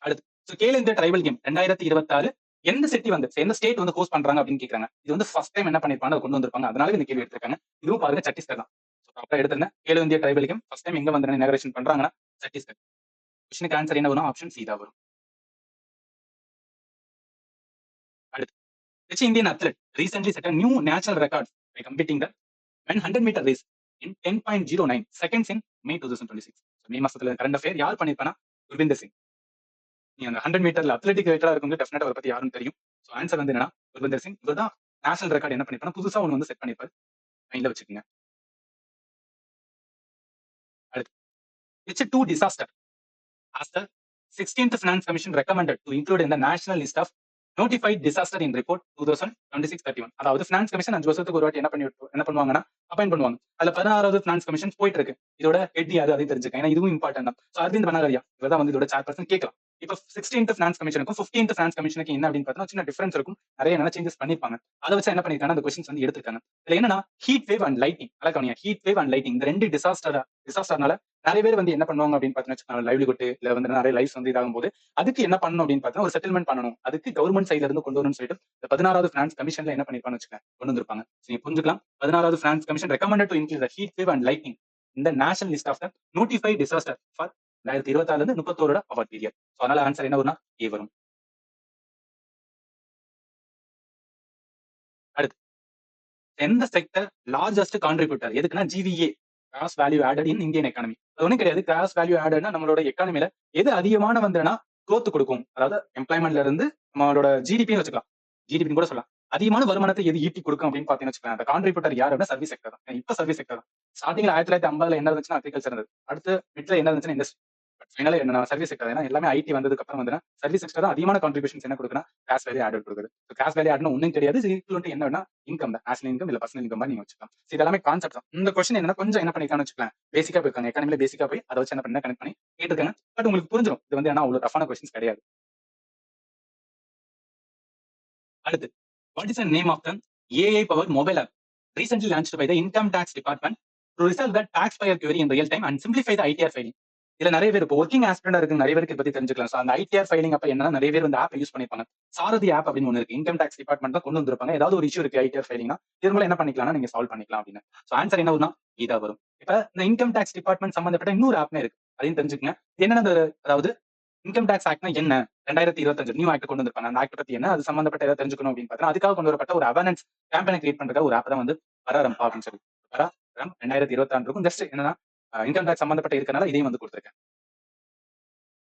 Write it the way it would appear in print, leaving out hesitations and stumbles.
அடுத்து Khelo India tribal game 2026 எந்த city வந்து எந்த ஸ்டேட் வந்து ஹோஸ்ட் பண்றாங்க அப்படின்னு கேக்குறாங்க. இது வந்து ஃபர்ஸ்ட் டைம் என்ன பண்ணிருப்பாங்க, அதை கொண்டு வந்திருப்பாங்க. அதனால இந்த கேள்வி எடுத்திருக்காங்க. இதுவும் பாருங்க சத்தீஸ்கர் தான். ப்ராப்பரா எடுத்துருங்க. Khelo India tribal game first time எங்க வந்து இனாகரேஷன் பண்றாங்கன்னா சத்தீஸ்கர். கொஸ்டினுக்கு ஆன்சர் என்ன வரும்? ஆப்ஷன் சி தான் வரும். அடுத்து which Indian athlete recently set a new national record by competing the 100-meter race in 10.09 seconds in May 2026. மே மாசத்துல கரண்ட் அஃபேர் யார் பண்ணிருப்பானா? குர்விந்தர் சிங். நீங்க அந்த 100 மீட்டர்ல அத்லெட்டிக் ரைட்டரா இருக்கவங்க டெஃபினட்டா அவரை பத்தி யாரும் தெரியும். ஸோ ஆன்சர் வந்து என்னன்னா குர்விந்தர் சிங். இவர் தான் நேஷனல் ரெக்கார்ட் என்ன பண்ணிருப்பானா புதுசா ஒன்று வந்து செட் பண்ணிருப்பாரு. மைண்ட்ல வச்சுக்கோங்க. அடுத்து which two disaster as the 16th Finance Commission recommended to include in the national list of notified disaster in report 2026-31. அதாவது ஃபினான்ஸ் கமிஷன் 5 வருஷத்துக்கு ஒரு வாட்டி என்ன பண்ணுவாங்கன்னா அப்பாயிண்ட் பண்ணுவாங்க. அதுல 16வது ஃபினான்ஸ் கமிஷன் போயிட்டு இருக்கு. இதோட ஹெட் யாரு அதை தெரிஞ்சுக்க. ஏன்னா இதுவும் இம்பார்ட்டன் தான். ஸோ அரவிந்த் பனகரியா இவர் தான் வந்து இதோட சேர்பர்சன் கேட்கலாம். இப்போ 16th ஃபினான்ஸ் கமிஷனுக்கும் 15th ஃபினான்ஸ் கமிஷனுக்கு என்ன அப்படின்னு பார்த்தா சின்ன டிஃபரன்ஸ் இருக்கும். நிறைய என்ன சேஞ்சஸ் பண்ணிருப்பாங்க. அதை வச்சு என்ன பண்ணிருக்காங்க அந்த கொஸ்டின்ஸ் வந்து எடுத்துருக்காங்க. இதுல என்னன்னா ஹீட் வேவ் அண்ட் லைட்டிங். அழகானியா ஹீட் வேவ் அண்ட் லைட்டிங் இந்த ரெண்டு டிசாஸ்டர்னால நிறைய பேர் வந்து என்ன பண்ணுவாங்க அப்படின்னு பார்த்தீங்கன்னா லைவ்லிஹுட் இல்ல வந்து நிறைய லைஃப்ஸ் வந்து இதாகும் போது அதுக்கு என்ன பண்ணணும் அப்படின்னு பார்த்தீங்கன்னா ஒரு செட்டில்மெண்ட் பண்ணணும். அதுக்கு கவர்மெண்ட் சைட்ல இருந்து கொண்டு வரணும்னு சொல்லிட்டு இந்த 16வது ஃபினான்ஸ் கமிஷன்ல என்ன பண்ணிருப்பான்னு வச்சுக்கோங்க கொண்டு வந்திருப்பாங்க. நீங்க புரிஞ்சுக்கலாம். 16வது finance commission recommended to include the heat wave and lightning இந்த national list of the notified disaster for 2026 இருந்து 31 அவார்ட் பீரியட். ஸோ அதனால ஆன்சர் என்ன வரும்னா ஏ வரும். அடுத்து எந்த செக்டர் லார்ஜஸ்ட் கான்ட்ரிபியூட்டர் எதுக்குன்னா GVA gross value added in Indian economy. அது ஒன்றும் கிடையாது. கிராஸ் வேல்யூ ஆடட்னா நம்மளோட எக்கானமில எது அதிகமான வந்தனா growth கொடுக்கும். அதாவது எம்ப்ளாய்மெண்ட்ல இருந்து நம்மளோட ஜிடிபின்னு வச்சுக்கலாம். ஜிடிபின்னு கூட சொல்லலாம். அதிகமான வருமானத்தை எது ஈட்டி கொடுக்கும் அப்படின்னு பாத்தீங்கன்னு வச்சுக்கலாம். அந்த கான்ட்ரிபியூட்டர் யார் அப்படின்னா சர்வீஸ் செக்டர் தான். இப்ப சர்வீஸ் செக்டர் தான். ஸ்டார்டிங்ல 1950 என்ன இருந்துச்சுன்னா அக்ரிகல்ச்சர் இருந்தது. அடுத்து மிட்ல என்ன இருந்துச்சுன்னா இண்டஸ்ட்ரி. பட் ஃபைனலா என்ன சர்வீஸ் செக்டர். ஏன்னா எல்லாமே ஐடி வந்ததுக்கு அப்புறம் வந்து சர்வீஸ் செக்டர் தான் அதிகமான கான்ட்ரிபியூஷன்ஸ் என்ன கொடுக்குன்னா கிராஸ் வேல்யூ ஆடட் கொடுக்குது. கிராஸ் வேல்யூ ஆட்னா ஒன்றும் தெரியாது. ஈக்குவல் என்னன்னா இன்கம் தான். நேஷனல் இன்கம் இல்ல பர்சனல் இன்கம் நீங்க வச்சுக்கலாம். இதெல்லாமே கான்செப்ட் தான். இந்த கொஸ்டின் என்ன கொஞ்சம் என்ன பண்ணிருக்கான்னு வச்சுக்கலாம். பேசிக்கா போயிருக்காங்க. எக்கானமில பேசிக்கா போய் அதை வச்சு என்ன பண்ண கனெக்ட் பண்ணி கேட்டுருக்காங்க. பட் உங்களுக்கு புரிஞ்சிடும். இது வந்து ஏன்னா அவ்வளவு டஃபான கொஸ்டின்ஸ் கிடையாது. அடுத்து what is the name of the AI powered mobile app recently launched by the income tax department to resolve the taxpayer query in real time and simplify the ITR filing? இதுல நிறைய பேர் இப்போ working ஆஸ்பிரண்டா இருக்கு நிறைய பேருக்கு பத்தி தெரிஞ்சுக்கலாம். So அந்த ஐடிஆர் ஃபைலிங் அப்ப என்ன நிறைய பேர் வந்து ஆப் யூஸ் பண்ணிப்பாங்க. சாரதி ஆப் அப்படின்னு ஒன்று இருக்கு. இன்கம் டாக்ஸ் டிபார்ட்மெண்ட் தான் கொண்டு வந்திருப்பாங்க. ஏதாவது ஒரு இஷ்யூ இருக்கு ஐடிஆர் ஃபைலிங்னா இது மூலம் என்ன பண்ணிக்கலாம்னா நீங்க சால்வ் பண்ணிக்கலாம் அப்படின்னு. ஸோ ஆன்சர் என்ன வரும்னா இதா வரும். இப்ப இந்த இன்கம் டாக்ஸ் டிபார்ட்மெண்ட் சம்பந்தப்பட்ட இன்னொரு ஆப்னே இருக்கு. அதையும் தெரிஞ்சுக்கங்க. என்னென்ன அதாவது இன்கம் டாக்ஸ் ஆக்ட்னா என்ன 2025 நியூ ஆக்ட் கொண்டு வந்திருப்பாங்க. அந்த ஆக்ட் பத்தி என்ன அது சம்பந்தப்பட்ட ஏதாவது தெரிஞ்சுக்கணும் அப்படின்னு பார்த்தா அதுக்காக கொண்டு வரப்பட்ட ஒரு அவேர்னஸ் கேம்பெயின் கிரியேட் பண்றதுக்காக ஒரு ஆப் தான் வந்து வராரம் அப்படின்னு சொல்லி வராரம் 2026 இருக்கும். ஜஸ்ட் என்னன்னா இன்கம் டாக்ஸ் சம்பந்தப்பட்ட இருக்கனால இதையும் வந்து கொடுத்துருக்கேன்.